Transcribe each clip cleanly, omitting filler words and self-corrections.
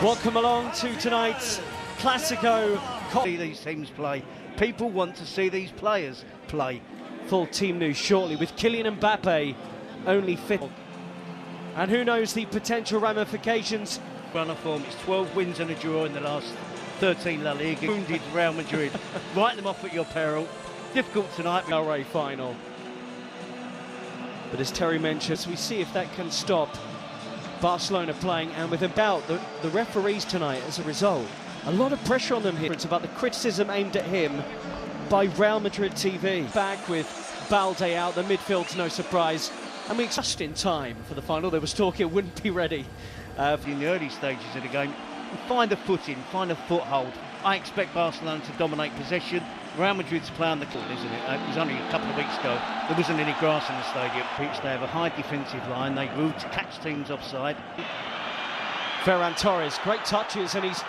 Welcome along to tonight's Clásico. See these teams play. People want to see these players play. Full team news shortly with Kylian Mbappe only fit. And who knows the potential ramifications. Run of form, it's 12 wins and a draw in the last 13 La Liga. Wounded Real Madrid. Write them off at your peril. Difficult tonight. Del Rey final. But as Terry mentions, we see if that can stop Barcelona playing, and with about the referees tonight as a result. A lot of pressure on them here. It's about the criticism aimed at him by Real Madrid TV. Back with Balde out, the midfield's no surprise. And we just in time for the final. There was talk it wouldn't be ready. In the early stages of the game, find a footing, find a foothold. I expect Barcelona to dominate possession. Real Madrid's playing the court, isn't it? It was only a couple of weeks ago. There wasn't any grass in the stadium. They have a high defensive line. They rule to catch teams offside. Ferran Torres, great touches, and he's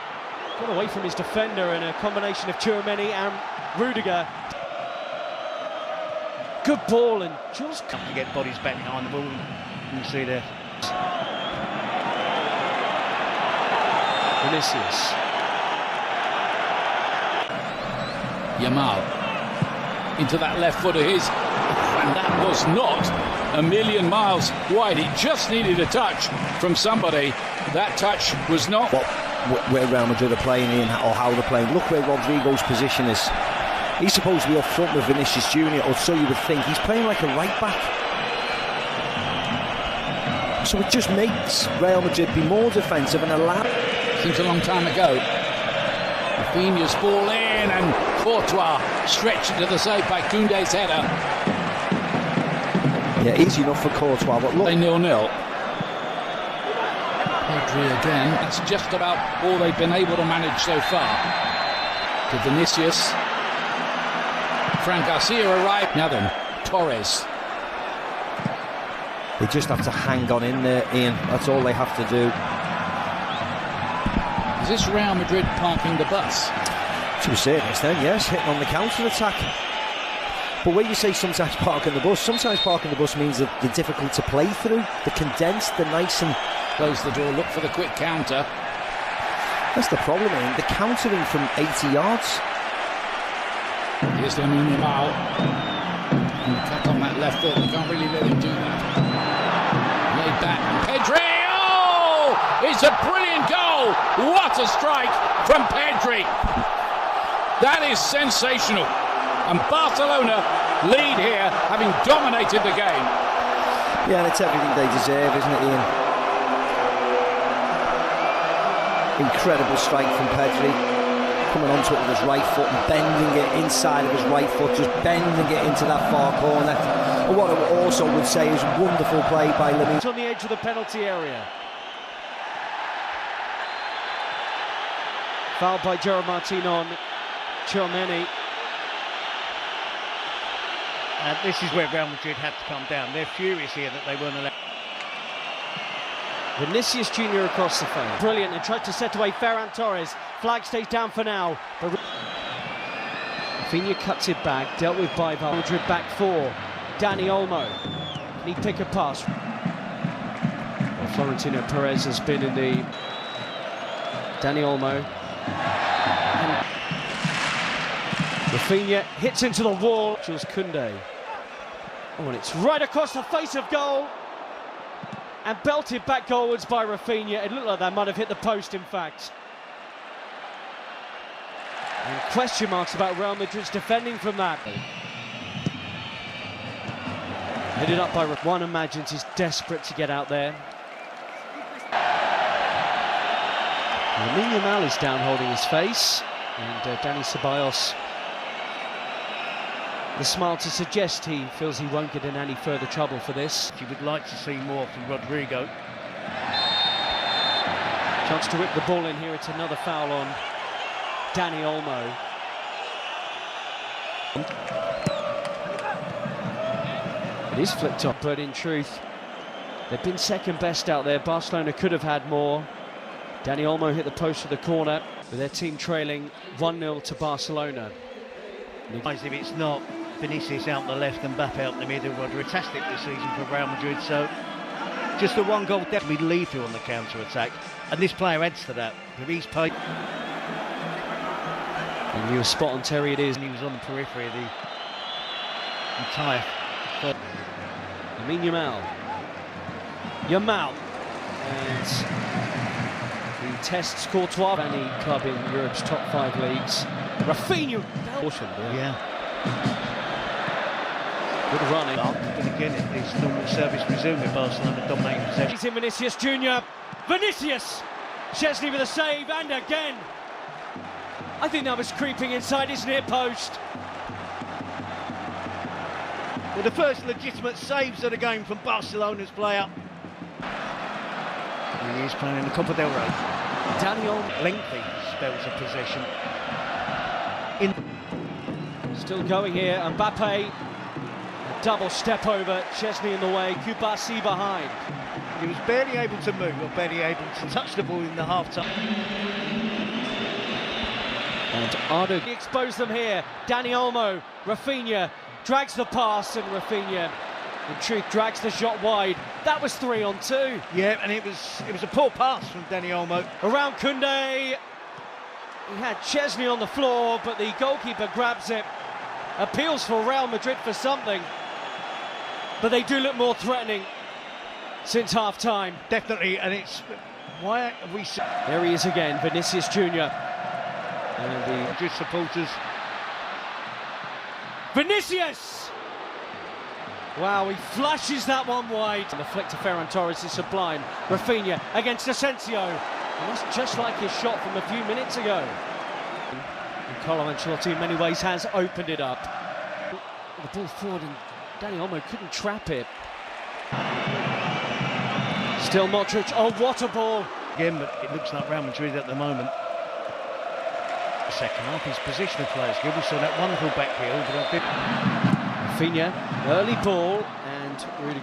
got away from his defender in a combination of Tchouaméni and Rudiger. Good ball, and Jules Koundé to get bodies back behind the ball. You see there. Vinicius. Yamal into that left foot of his, and that was not a million miles wide. It just needed a touch from somebody. That touch was not where Real Madrid are playing in, or how they're playing. Look where Rodrigo's position is. He's supposed to be up front with Vinicius Jr., or so you would think. He's playing like a right back. So it just makes Real Madrid be more defensive and allow. Seems a long time ago. Rafinha's ball in, and Courtois stretched to the side by Kounde's header. Yeah, easy enough for Courtois, but look. 0-0. Pedri again. It's just about all they've been able to manage so far. To Vinicius. Fran Garcia arrived. Now then, Torres. They just have to hang on in there, Ian. That's all they have to do. Is this Real Madrid parking the bus? To a certain extent, yes, hitting on the counter-attack. But when you say sometimes parking the bus, sometimes parking the bus means that they're difficult to play through. They're condensed, they're nice and... Close the door, look for the quick counter. That's the problem, Ian. They're countering from 80 yards. Here's Lamine Yamal. Cut on that left foot, they can't really let him do that. Laid back, Pedri! Oh! It's a brilliant goal! What a strike from Pedri! That is sensational. And Barcelona lead here, having dominated the game. Yeah, and it's everything they deserve, isn't it, Ian? Incredible strike from Pedri. Coming onto it with his right foot and bending it inside of his right foot, just bending it into that far corner. And what I also would say is wonderful play by Lamine. On the edge of the penalty area. Fouled by Gerard Martin on Tchouaméni. And this is where Real Madrid had to come down. They're furious here that they weren't allowed. Vinicius Jr. across the field. Brilliant, and tried to set away Ferran Torres. Flag stays down for now. But Rafinha cuts it back, dealt with by Madrid back four. Dani Olmo. Can he pick a pass? Well, Florentino Perez has been in the... Dani Olmo. And Rafinha hits into the wall. Jules Koundé. Oh, and it's right across the face of goal. And belted back goalwards by Rafinha. It looked like that might have hit the post, in fact. And question marks about Real Madrid's defending from that. Headed up by one imagines he's desperate to get out there. Lamine Yamal is down holding his face. And Dani Ceballos, the smile to suggest he feels he won't get in any further trouble for this. You would like to see more from Rodrigo. Chance to whip the ball in here. It's another foul on Dani Olmo. It is flicked up, but in truth, they've been second best out there. Barcelona could have had more. Dani Olmo hit the post of the corner, with their team trailing 1-0 to Barcelona. If it's not Vinicius out the left and Mbappe out the middle, fantastic this season for Real Madrid. So just the one goal definitely lethal on the counter-attack. And this player adds to that. But he's paid. And you were spot on, Terry, it is. And he was on the periphery of the entire third. Yamal. And he tests Courtois, any club in Europe's top 5 leagues. Rafinha. Yeah. Good running. But again, it's normal service resume with Barcelona dominating possession. He's in Vinicius Jr. Vinicius! Chesney with a save, and again. I think that was creeping inside his near post. Well, the first legitimate saves of the game from Barcelona's player. And he is playing in the Copa del Rey. Daniel. Lengthy spells of possession. Still going here, Mbappe. A double step over, Chesney in the way, Kubasi behind. He was barely able to move, or barely able to touch the ball in the half-time. And Ardo exposed them here. Dani Olmo, Rafinha drags the pass, and Rafinha, in truth, drags the shot wide. That was 3-on-2. Yeah, and it was a poor pass from Dani Olmo. Around Kounde. He had Chesney on the floor, but the goalkeeper grabs it. Appeals for Real Madrid for something, but they do look more threatening since half-time. Definitely, and it's... Why have we... There he is again, Vinicius Jr. And the Madrid supporters. Vinicius! Wow, he flashes that one wide. And the flick to Ferran Torres is sublime. Rafinha against Asensio. And that's just like his shot from a few minutes ago. And Carlo Ancelotti in many ways has opened it up. The ball forward, and Dani Olmo couldn't trap it. Still Modric. Oh, what a ball! Again, but it looks like Real Madrid at the moment. The second half, his positional players good. We saw that wonderful back heel, but a bit... Rafinha, early ball, and really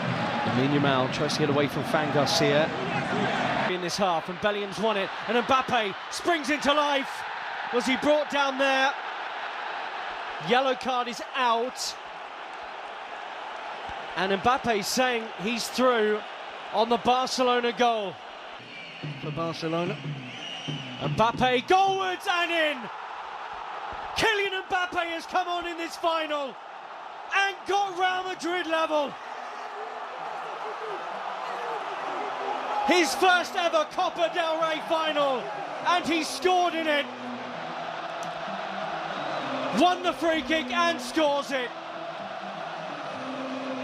Yamal tries to get away from Fran Garcia in this half, and Bellingham's won it, and Mbappe springs into life. Was he brought down there? Yellow card is out, and Mbappe saying he's through on the Barcelona goal. For Barcelona. Mbappe goalwards and in. Kylian Mbappe has come on in this final and got Real Madrid level. His first ever Copa del Rey final, and he scored in it. Won the free kick and scores it.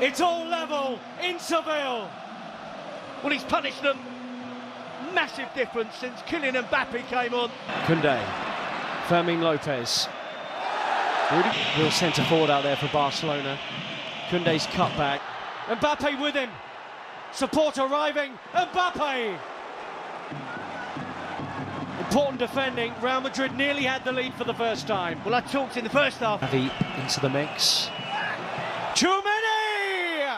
It's all level in Seville. Well, he's punished them. Massive difference since Kylian Mbappe came on. Kounde, Fermin Lopez. Real centre forward out there for Barcelona. Kounde's cut back. Mbappe with him. Support arriving. Mbappe. Important defending. Real Madrid nearly had the lead for the first time. Well, I talked in the first half. Xavi into the mix. Too many!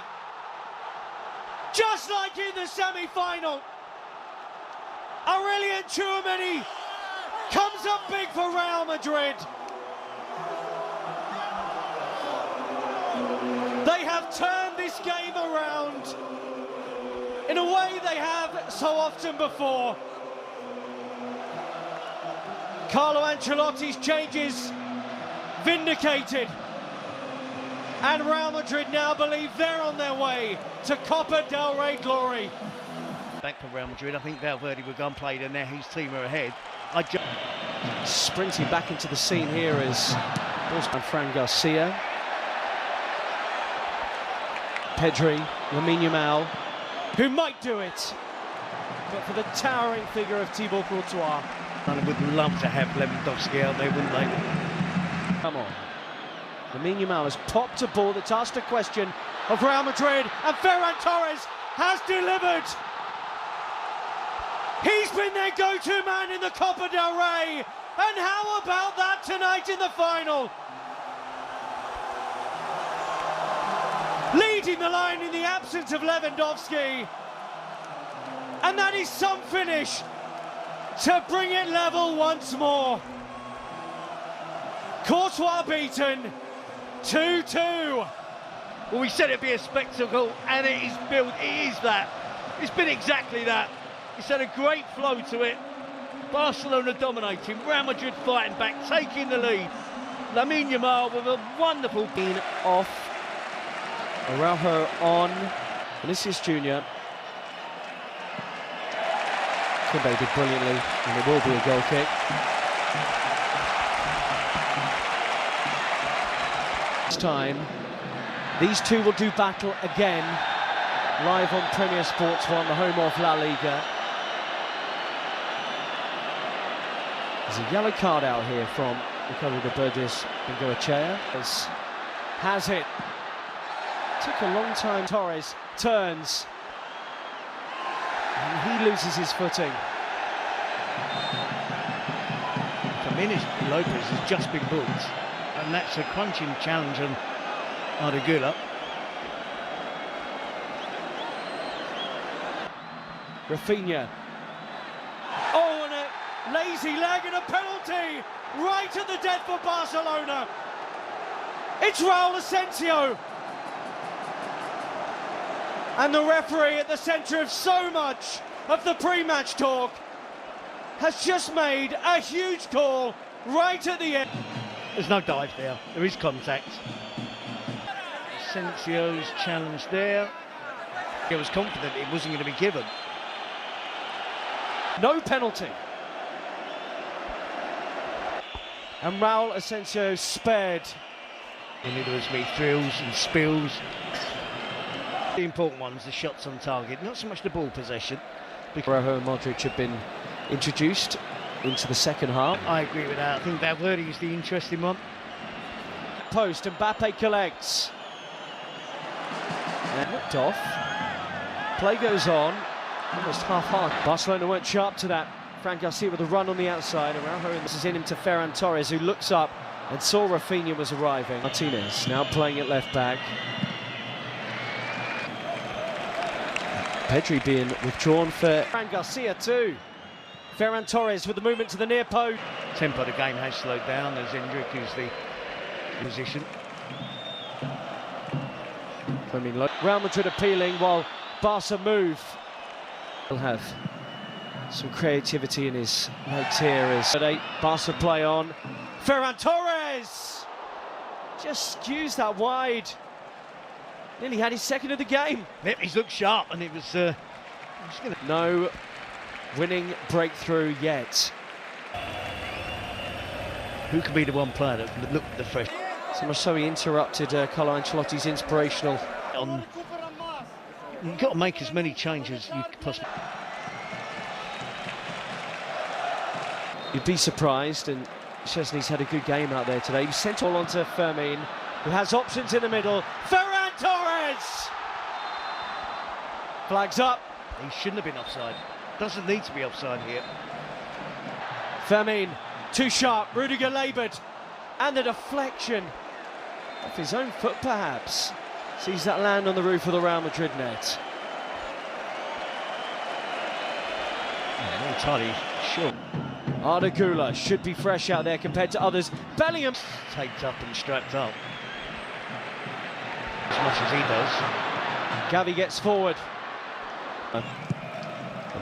Just like in the semi-final. Aurelien Tchouameni comes up big for Real Madrid. They have turned this game around in a way they have so often before. Carlo Ancelotti's changes vindicated, and Real Madrid now believe they're on their way to Copa del Rey glory. Back for Real Madrid, I think Valverde were gun played, and now his team are ahead. Sprinting back into the scene here is Fran Garcia. Pedri, Yamal, who might do it, but for the towering figure of Thibaut Courtois. And would love to have Lewandowski out there, wouldn't they? Come on. Yamal has popped a ball that's asked a question of Real Madrid, and Ferran Torres has delivered. He's been their go-to man in the Copa del Rey, and how about that tonight in the final? Leading the line in the absence of Lewandowski, and that is some finish to bring it level once more. Courtois beaten, 2-2. Well, we said it'd be a spectacle, and it is built. It is that. It's been exactly that. It's had a great flow to it. Barcelona dominating, Real Madrid fighting back, taking the lead. Lamine Yamal with a wonderful being off. Araujo on. Vinicius Jr. Kounde did brilliantly, and it will be a goal kick. This time, these two will do battle again, live on Premier Sports 1, the home of La Liga. There's a yellow card out here from Ricardo de Burgos and Goechea. Has it. Took a long time. Torres turns. And he loses his footing. Jimenez Lopez has just been booked, and that's a crunching challenge on Ardagula. Rafinha. Oh, and a lazy leg and a penalty right at the death for Barcelona. It's Raul Asensio. And the referee at the centre of so much of the pre-match talk has just made a huge call right at the end. There's no dive there, there is contact. Asensio's challenge there. He was confident it wasn't going to be given. No penalty. And Raul Asensio spared. And there was me thrills and spills. The important ones, the shots on target, not so much the ball possession. Araujo and Modric have been introduced into the second half. I agree with that. I think Valverde is the interesting one. Post, Mbappe collects. And looked off. Play goes on. Almost half-hearted. Barcelona weren't sharp to that. Fran Garcia with a run on the outside. Araujo, and this is in him to Ferran Torres, who looks up and saw Rafinha was arriving. Martinez now playing at left back. Pedri being withdrawn for Fran Garcia too. Ferran Torres with the movement to the near post. Tempo of the game has slowed down as Endrick is the position. Real Madrid appealing while Barca move. He'll have some creativity in his legs here as Barca play on. Ferran Torres just skews that wide. Nearly had his second of the game. Yep, he's looked sharp, and it was no winning breakthrough yet. Who could be the one player that can look the fresh? So much so he interrupted Carlo Ancelotti's inspirational. You've got to make as many changes as you possibly. You'd be surprised, and Szczesny's had a good game out there today. He sent all onto Fermin, who has options in the middle. Ferran Torres! Flags up. He shouldn't have been offside. Doesn't need to be offside here. Fermin, too sharp. Rudiger laboured. And a deflection. Off his own foot, perhaps. Sees that land on the roof of the Real Madrid net. Not entirely sure. Ardagula should be fresh out there compared to others. Bellingham Taped up and strapped up. As much as he does. Gavi gets forward.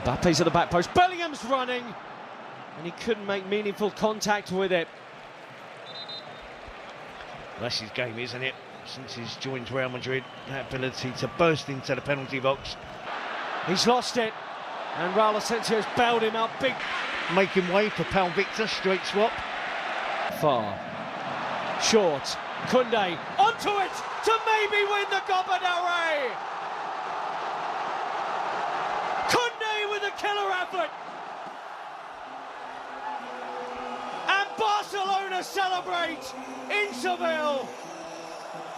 Mbappe's at the back post. Bellingham's running. And he couldn't make meaningful contact with it. That's his game, isn't it? Since he's joined Real Madrid, that ability to burst into the penalty box. He's lost it. And Raul Asensio's bailed him out big. Making way for Pau Victor, straight swap. Far. Short. Kounde onto it to maybe win the Copa del Rey. Kounde with a killer effort. And Barcelona celebrate in Seville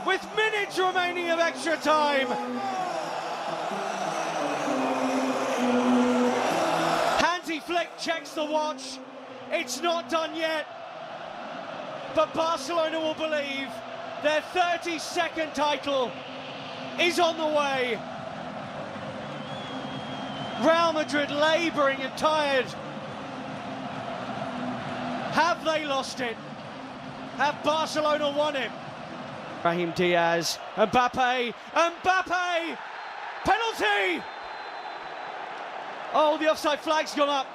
with minutes remaining of extra time. Hansi Flick checks the watch. It's not done yet. But Barcelona will believe their 32nd title is on the way. Real Madrid labouring and tired. Have they lost it? Have Barcelona won it? Brahim Diaz, Mbappe, penalty! Oh, the offside flag's gone up.